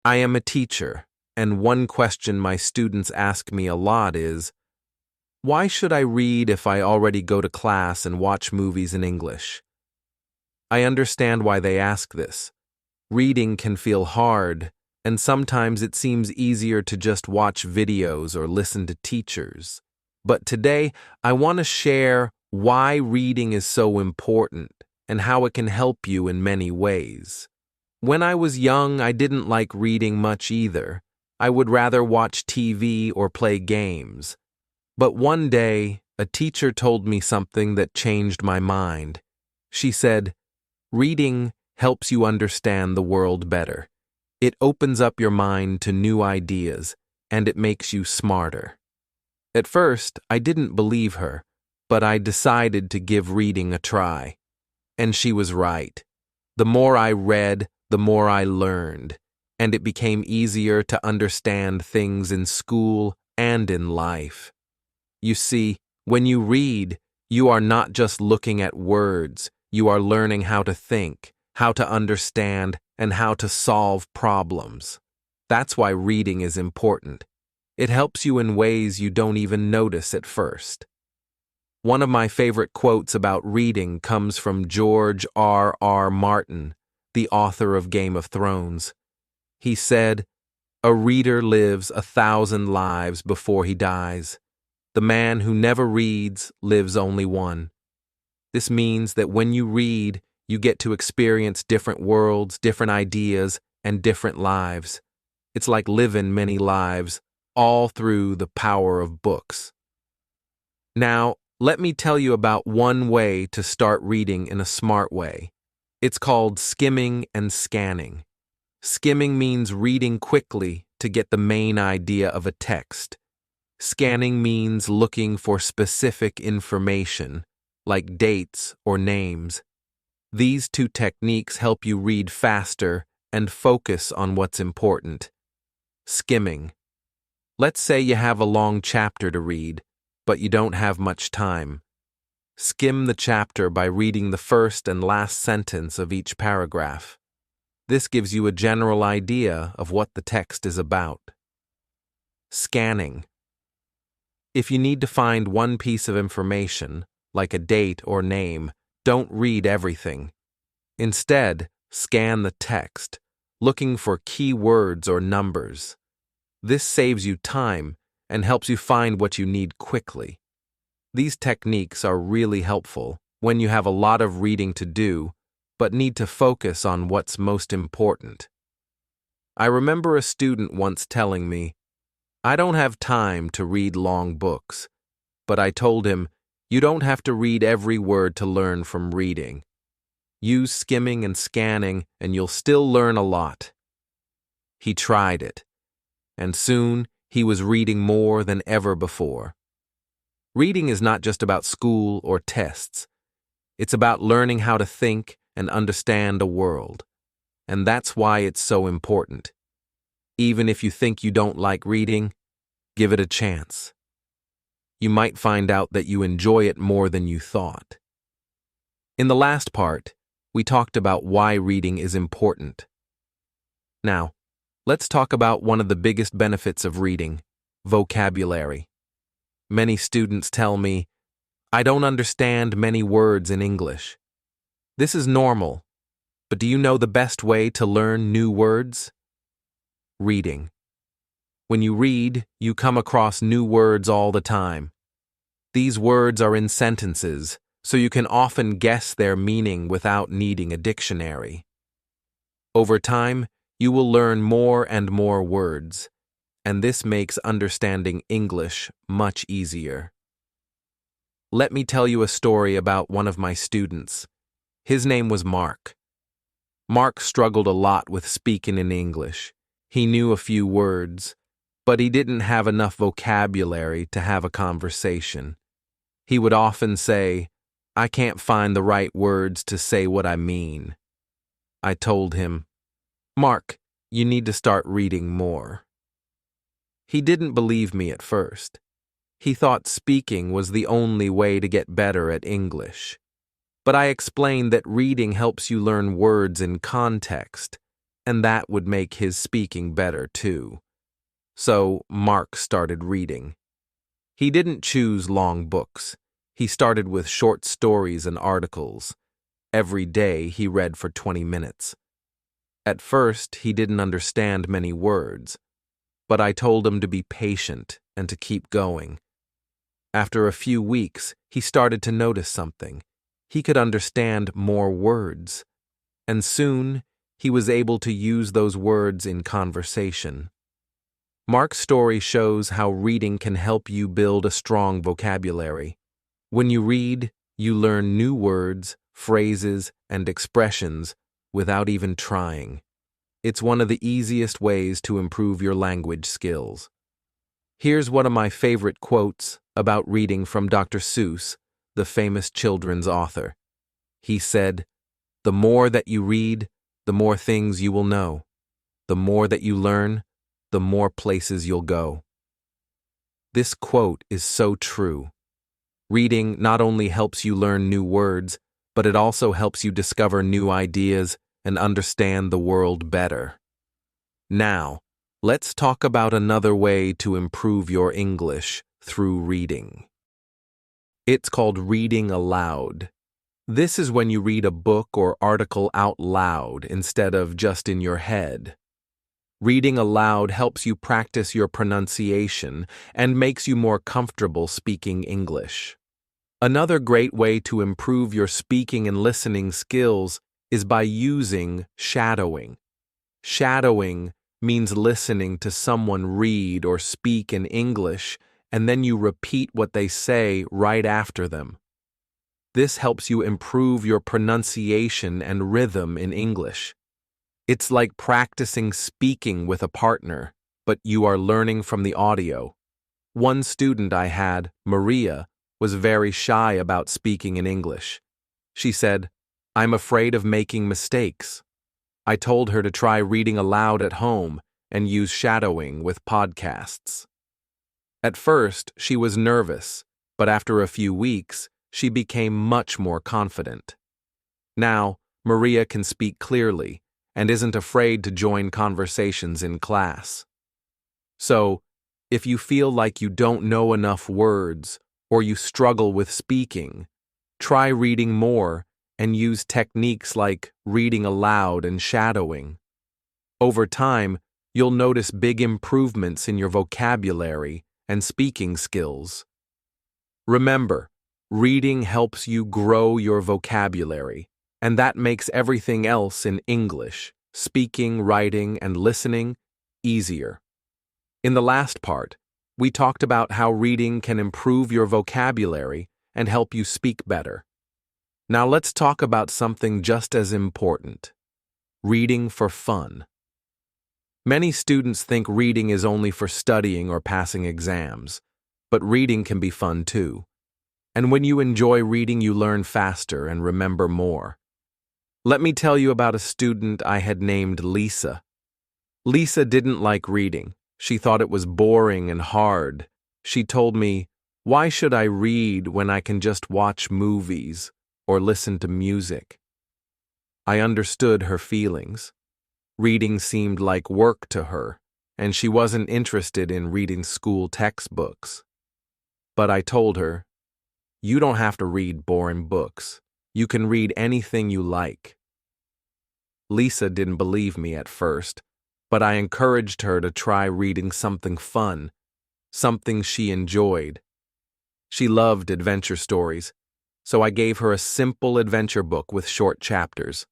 I am a teacher, and one question my students ask me a lot is, why should I read if I already go to class and watch movies in English? I understand why they ask this. Reading can feel hard, and sometimes it seems easier to just watch videos or listen to teachers. But today, I want to share why reading is so important and how it can help you in many ways. When I was young, I didn't like reading much either. I would rather watch TV or play games. But one day, a teacher told me something that changed my mind. She said, "Reading helps you understand the world better. It opens up your mind to new ideas, and it makes you smarter." At first, I didn't believe her, but I decided to give reading a try. And she was right. The more I read, the more I learned, and it became easier to understand things in school and in life. You see, when you read, you are not just looking at words, you are learning how to think, how to understand, and how to solve problems. That's why reading is important. It helps you in ways you don't even notice at first. One of my favorite quotes about reading comes from George R. Martin, the author of Game of Thrones. He said, "A reader lives 1,000 lives before he dies. The man who never reads lives only one." This means that when you read, you get to experience different worlds, different ideas, and different lives. It's like living many lives, all through the power of books. Now, let me tell you about one way to start reading in a smart way. It's called skimming and scanning. Skimming means reading quickly to get the main idea of a text. Scanning means looking for specific information, like dates or names. These two techniques help you read faster and focus on what's important. Skimming. Let's say you have a long chapter to read, but you don't have much time. Skim the chapter by reading the first and last sentence of each paragraph. This gives you a general idea of what the text is about. Scanning. If you need to find one piece of information, like a date or name, don't read everything. Instead, scan the text, looking for key words or numbers. This saves you time and helps you find what you need quickly. These techniques are really helpful when you have a lot of reading to do, but need to focus on what's most important. I remember a student once telling me, "I don't have time to read long books," but I told him, "You don't have to read every word to learn from reading. Use skimming and scanning, and you'll still learn a lot." He tried it, and soon he was reading more than ever before. Reading is not just about school or tests. It's about learning how to think and understand a world. And that's why it's so important. Even if you think you don't like reading, give it a chance. You might find out that you enjoy it more than you thought. In the last part, we talked about why reading is important. Now, let's talk about one of the biggest benefits of reading: vocabulary. Many students tell me, "I don't understand many words in English." This is normal, but do you know the best way to learn new words? Reading. When you read, you come across new words all the time. These words are in sentences, so you can often guess their meaning without needing a dictionary. Over time, you will learn more and more words, and this makes understanding English much easier. Let me tell you a story about one of my students. His name was Mark. Mark struggled a lot with speaking in English. He knew a few words, but he didn't have enough vocabulary to have a conversation. He would often say, "I can't find the right words to say what I mean." I told him, "Mark, you need to start reading more." He didn't believe me at first. He thought speaking was the only way to get better at English. But I explained that reading helps you learn words in context. and that would make his speaking better too. So Mark started reading. He didn't choose long books. He started with short stories and articles. Every day he read for 20 minutes. At first, he didn't understand many words, but I told him to be patient and to keep going. After a few weeks, he started to notice something. He could understand more words, and soon he was able to use those words in conversation. Mark's story shows how reading can help you build a strong vocabulary. When you read, you learn new words, phrases, and expressions without even trying. It's one of the easiest ways to improve your language skills. Here's one of my favorite quotes about reading from Dr. Seuss, the famous children's author. He said, "The more that you read, the more things you will know. The more that you learn, the more places you'll go." This quote is so true. Reading not only helps you learn new words, but it also helps you discover new ideas and understand the world better. Now, let's talk about another way to improve your English through reading. It's called reading aloud. This is when you read a book or article out loud instead of just in your head. Reading aloud helps you practice your pronunciation and makes you more comfortable speaking English. Another great way to improve your speaking and listening skills is by using shadowing. Shadowing means listening to someone read or speak in English, and then you repeat what they say right after them. This helps you improve your pronunciation and rhythm in English. It's like practicing speaking with a partner, but you are learning from the audio. One student I had, Maria, was very shy about speaking in English. She said, "I'm afraid of making mistakes." I told her to try reading aloud at home and use shadowing with podcasts. At first, she was nervous, but after a few weeks, she became much more confident. Now, Maria can speak clearly and isn't afraid to join conversations in class. So, if you feel like you don't know enough words or you struggle with speaking, try reading more and use techniques like reading aloud and shadowing. Over time, you'll notice big improvements in your vocabulary and speaking skills. Remember, reading helps you grow your vocabulary, and that makes everything else in English, speaking, writing, and listening, easier. In the last part, we talked about how reading can improve your vocabulary and help you speak better. Now let's talk about something just as important: reading for fun. Many students think reading is only for studying or passing exams, but reading can be fun too. And when you enjoy reading, you learn faster and remember more. Let me tell you about a student I had named Lisa. Lisa didn't like reading. She thought it was boring and hard. She told me, "Why should I read when I can just watch movies or listen to music?" I understood her feelings. Reading seemed like work to her, and she wasn't interested in reading school textbooks. But I told her, "You don't have to read boring books. You can read anything you like." Lisa didn't believe me at first, but I encouraged her to try reading something fun, something she enjoyed. She loved adventure stories, so I gave her a simple adventure book with short chapters.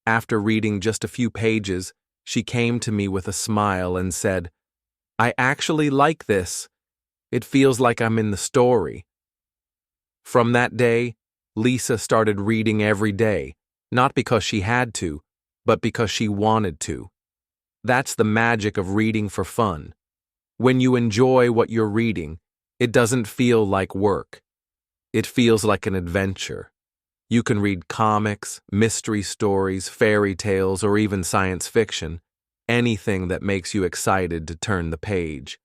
After reading just a few pages, she came to me with a smile and said, "I actually like this. It feels like I'm in the story." From that day, Lisa started reading every day, not because she had to, but because she wanted to. That's the magic of reading for fun. When you enjoy what you're reading, it doesn't feel like work. It feels like an adventure. You can read comics, mystery stories, fairy tales, or even science fiction, anything that makes you excited to turn the page.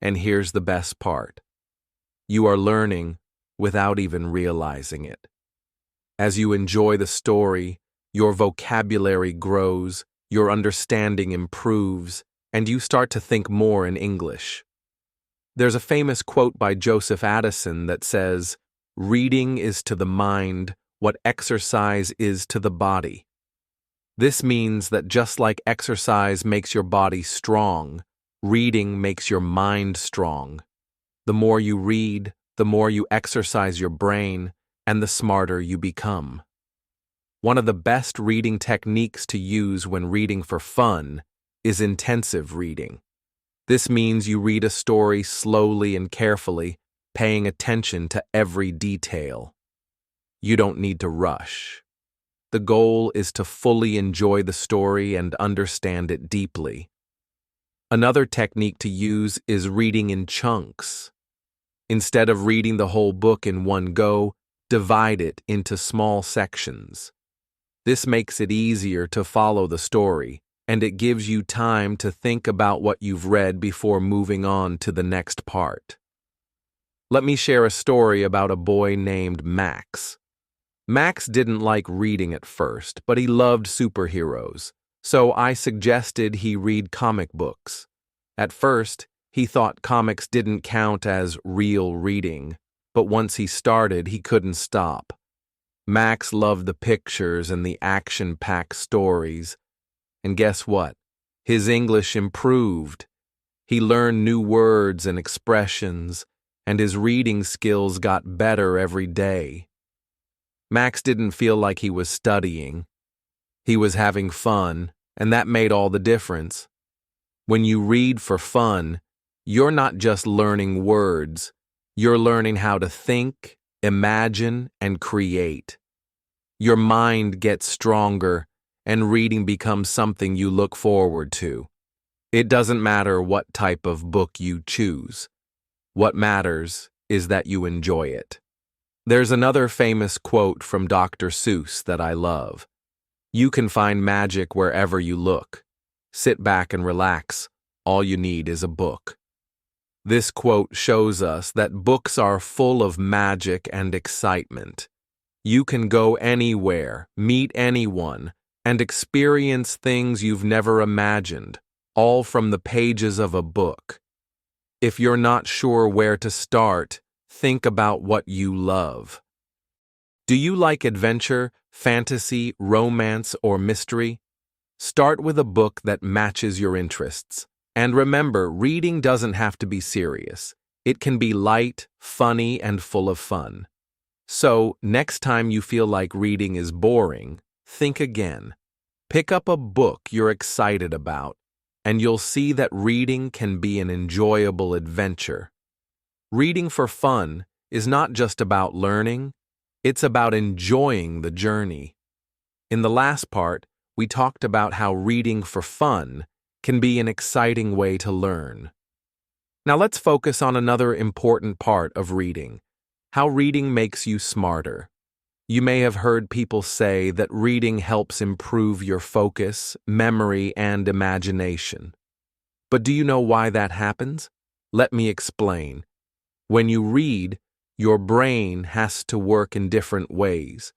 And here's the best part: you are learning without even realizing it. As you enjoy the story, your vocabulary grows, your understanding improves, and you start to think more in English. There's a famous quote by Joseph Addison that says, "Reading is to the mind what exercise is to the body." This means that just like exercise makes your body strong, reading makes your mind strong. The more you read, the more you exercise your brain, and the smarter you become. One of the best reading techniques to use when reading for fun is intensive reading. This means you read a story slowly and carefully, paying attention to every detail. You don't need to rush. The goal is to fully enjoy the story and understand it deeply. Another technique to use is reading in chunks. Instead of reading the whole book in one go, divide it into small sections. This makes it easier to follow the story, and it gives you time to think about what you've read before moving on to the next part. Let me share a story about a boy named Max. Max didn't like reading at first, but he loved superheroes, so I suggested he read comic books. At first, he thought comics didn't count as real reading, but once he started, he couldn't stop. Max loved the pictures and the action-packed stories. And guess what? His English improved. He learned new words and expressions, and his reading skills got better every day. Max didn't feel like he was studying. He was having fun, and that made all the difference. When you read for fun, you're not just learning words, you're learning how to think, imagine, and create. Your mind gets stronger, and reading becomes something you look forward to. It doesn't matter what type of book you choose. What matters is that you enjoy it. There's another famous quote from Dr. Seuss that I love. "You can find magic wherever you look. Sit back and relax. All you need is a book." This quote shows us that books are full of magic and excitement. You can go anywhere, meet anyone, and experience things you've never imagined, all from the pages of a book. If you're not sure where to start, think about what you love. Do you like adventure, fantasy, romance, or mystery? Start with a book that matches your interests. And remember, reading doesn't have to be serious. It can be light, funny, and full of fun. So, next time you feel like reading is boring, think again. Pick up a book you're excited about, and you'll see that reading can be an enjoyable adventure. Reading for fun is not just about learning, it's about enjoying the journey. In the last part, we talked about how reading for fun can be an exciting way to learn. Now let's focus on another important part of reading, how reading makes you smarter. You may have heard people say that reading helps improve your focus, memory, and imagination. But do you know why that happens? Let me explain. When you read, your brain has to work in different ways.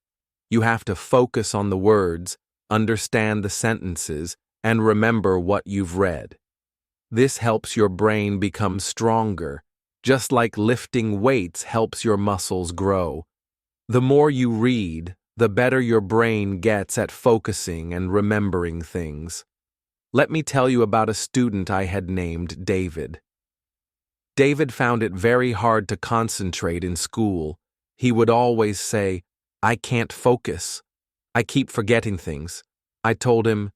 You have to focus on the words, understand the sentences, and remember what you've read. This helps your brain become stronger, just like lifting weights helps your muscles grow. The more you read, the better your brain gets at focusing and remembering things. Let me tell you about a student I had named David. David found it very hard to concentrate in school. He would always say, "I can't focus. I keep forgetting things." I told him,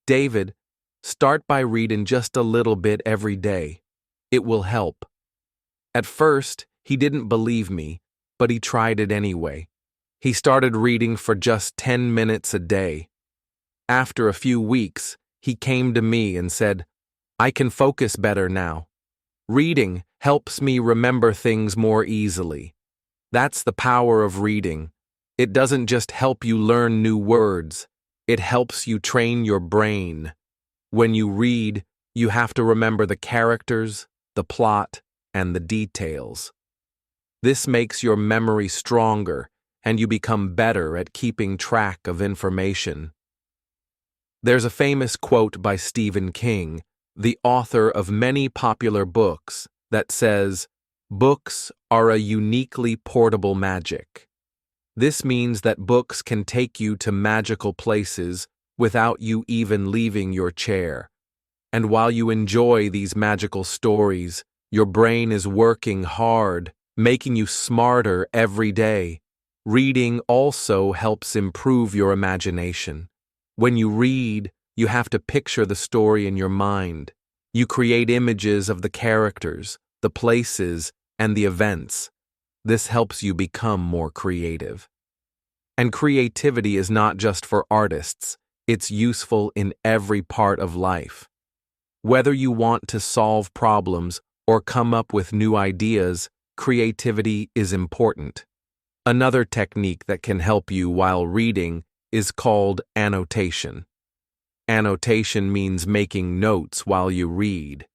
"David, start by reading just a little bit every day. It will help." At first, he didn't believe me, but he tried it anyway. He started reading for just 10 minutes a day. After a few weeks, he came to me and said, "I can focus better now. Reading helps me remember things more easily." That's the power of reading. It doesn't just help you learn new words, it helps you train your brain. When you read, you have to remember the characters, the plot, and the details. This makes your memory stronger, and you become better at keeping track of information. There's a famous quote by Stephen King, the author of many popular books, that says, "Books are a uniquely portable magic." This means that books can take you to magical places without you even leaving your chair. And while you enjoy these magical stories, your brain is working hard, making you smarter every day. Reading also helps improve your imagination. When you read, you have to picture the story in your mind. You create images of the characters, the places, and the events. This helps you become more creative. And creativity is not just for artists, it's useful in every part of life. Whether you want to solve problems or come up with new ideas, creativity is important. Another technique that can help you while reading is called annotation. Annotation means making notes while you read.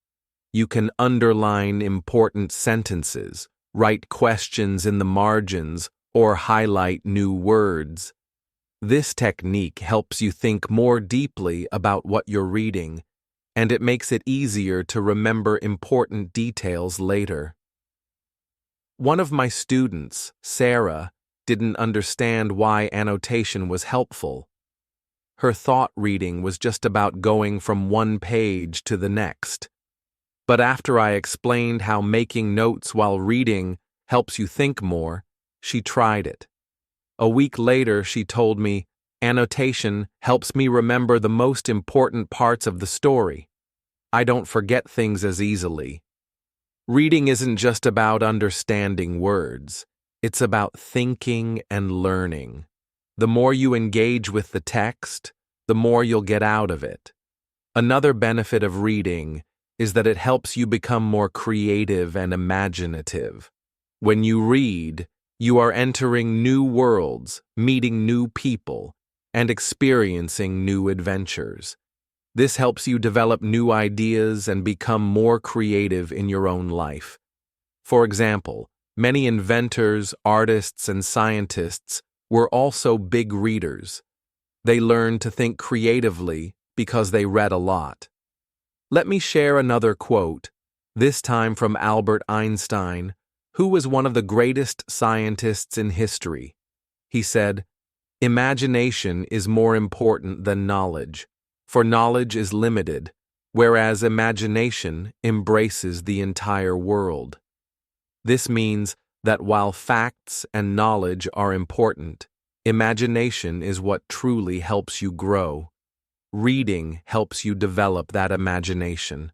You can underline important sentences, write questions in the margins, or highlight new words. This technique helps you think more deeply about what you're reading, and it makes it easier to remember important details later. One of my students, Sarah, didn't understand why annotation was helpful. Her thought reading was just about going from one page to the next. But after I explained how making notes while reading helps you think more, she tried it. A week later, she told me, "Annotation helps me remember the most important parts of the story. I don't forget things as easily." Reading isn't just about understanding words. It's about thinking and learning. The more you engage with the text, the more you'll get out of it. Another benefit of reading is that it helps you become more creative and imaginative. When you read, you are entering new worlds, meeting new people, and experiencing new adventures. This helps you develop new ideas and become more creative in your own life. For example, many inventors, artists, and scientists were also big readers. They learned to think creatively because they read a lot. Let me share another quote, this time from Albert Einstein, who was one of the greatest scientists in history. He said, "Imagination is more important than knowledge, for knowledge is limited, whereas imagination embraces the entire world." This means that while facts and knowledge are important, imagination is what truly helps you grow. Reading helps you develop that imagination.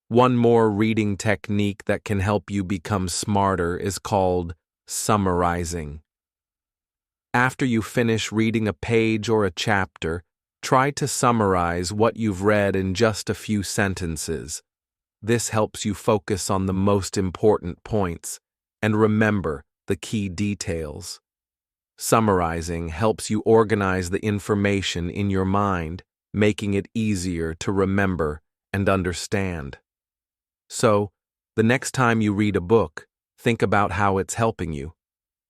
One more reading technique that can help you become smarter is called summarizing. After you finish reading a page or a chapter, try to summarize what you've read in just a few sentences. This helps you focus on the most important points and remember the key details. Summarizing helps you organize the information in your mind, making it easier to remember and understand. So, the next time you read a book, think about how it's helping you.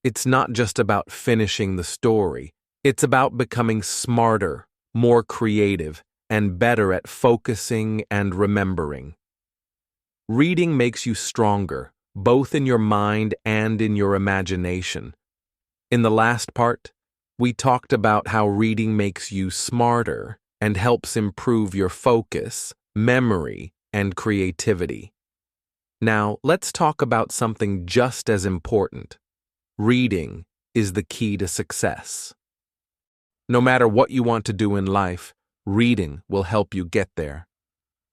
It's not just about finishing the story. It's about becoming smarter, more creative, and better at focusing and remembering. Reading makes you stronger, both in your mind and in your imagination. In the last part, we talked about how reading makes you smarter and helps improve your focus, memory, and creativity. Now, let's talk about something just as important. Reading is the key to success. No matter what you want to do in life, reading will help you get there.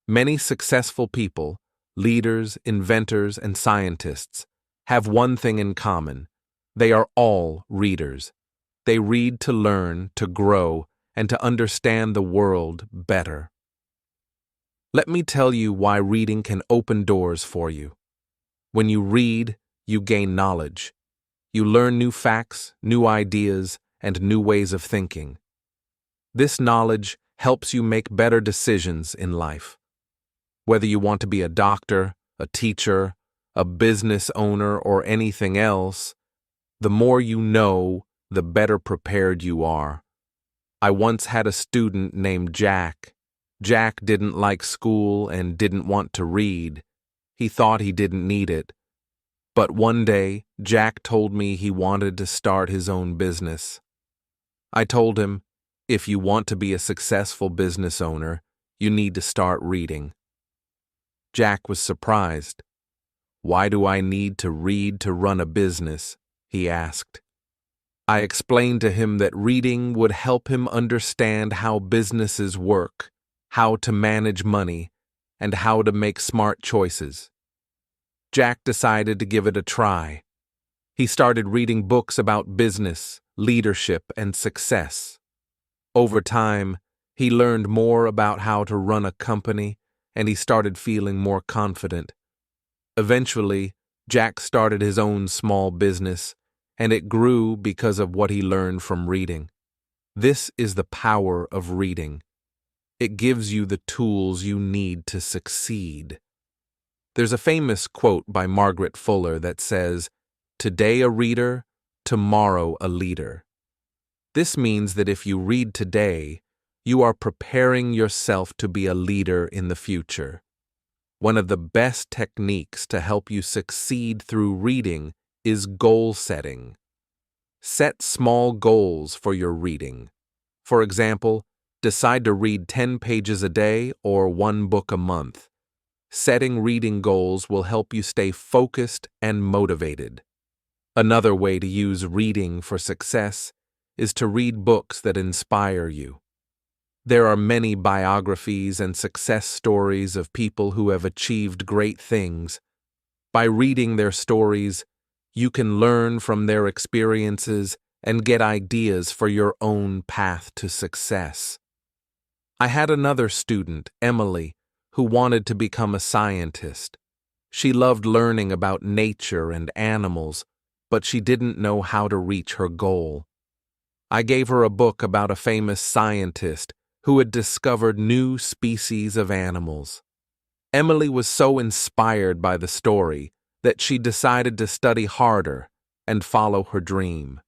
Many successful people, leaders, inventors, and scientists, have one thing in common. They are all readers. They read to learn, to grow, and to understand the world better. Let me tell you why reading can open doors for you. When you read, you gain knowledge. You learn new facts, new ideas, and new ways of thinking. This knowledge helps you make better decisions in life. Whether you want to be a doctor, a teacher, a business owner, or anything else, the more you know, the better prepared you are. I once had a student named Jack. Jack didn't like school and didn't want to read. He thought he didn't need it. But one day, Jack told me he wanted to start his own business. I told him, if you want to be a successful business owner, you need to start reading. Jack was surprised. Why do I need to read to run a business? He asked. I explained to him that reading would help him understand how businesses work, how to manage money, and how to make smart choices. Jack decided to give it a try. He started reading books about business, leadership, and success. Over time, he learned more about how to run a company, and he started feeling more confident. Eventually, Jack started his own small business, and it grew because of what he learned from reading. This is the power of reading. It gives you the tools you need to succeed. There's a famous quote by Margaret Fuller that says, "Today a reader, tomorrow a leader." This means that if you read today, you are preparing yourself to be a leader in the future. One of the best techniques to help you succeed through reading is goal setting. Set small goals for your reading. For example, decide to read 10 pages a day or one book a month. Setting reading goals will help you stay focused and motivated. Another way to use reading for success is to read books that inspire you. There are many biographies and success stories of people who have achieved great things. By reading their stories, you can learn from their experiences and get ideas for your own path to success. I had another student, Emily, who wanted to become a scientist. She loved learning about nature and animals, but she didn't know how to reach her goal. I gave her a book about a famous scientist who had discovered new species of animals. Emily was so inspired by the story that she decided to study harder and follow her dream.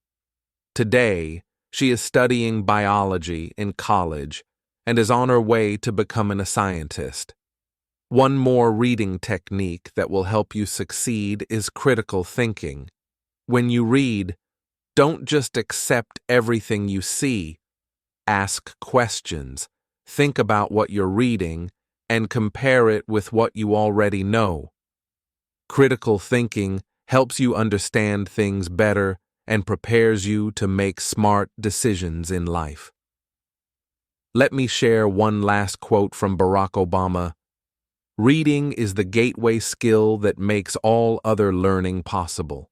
Today, she is studying biology in college and is on her way to becoming a scientist. One more reading technique that will help you succeed is critical thinking. When you read, don't just accept everything you see. Ask questions, think about what you're reading, and compare it with what you already know. Critical thinking helps you understand things better and prepares you to make smart decisions in life. Let me share one last quote from Barack Obama. Reading is the gateway skill that makes all other learning possible.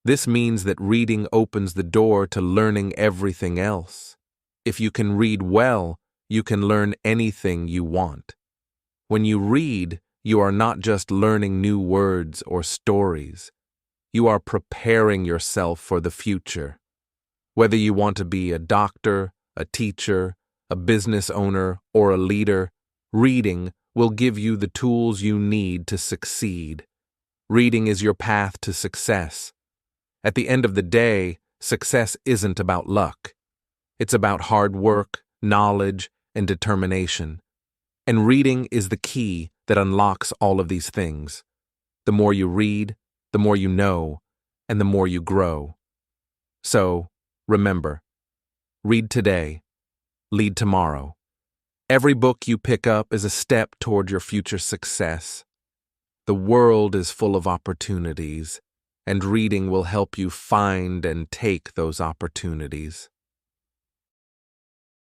This means that reading opens the door to learning everything else. If you can read well, you can learn anything you want. When you read, you are not just learning new words or stories. You are preparing yourself for the future. Whether you want to be a doctor, a teacher, a business owner, or a leader, reading will give you the tools you need to succeed. Reading is your path to success. At the end of the day, success isn't about luck. It's about hard work, knowledge, and determination. And reading is the key that unlocks all of these things. The more you read, the more you know, and the more you grow. So, remember, read today, lead tomorrow. Every book you pick up is a step toward your future success. The world is full of opportunities, and reading will help you find and take those opportunities.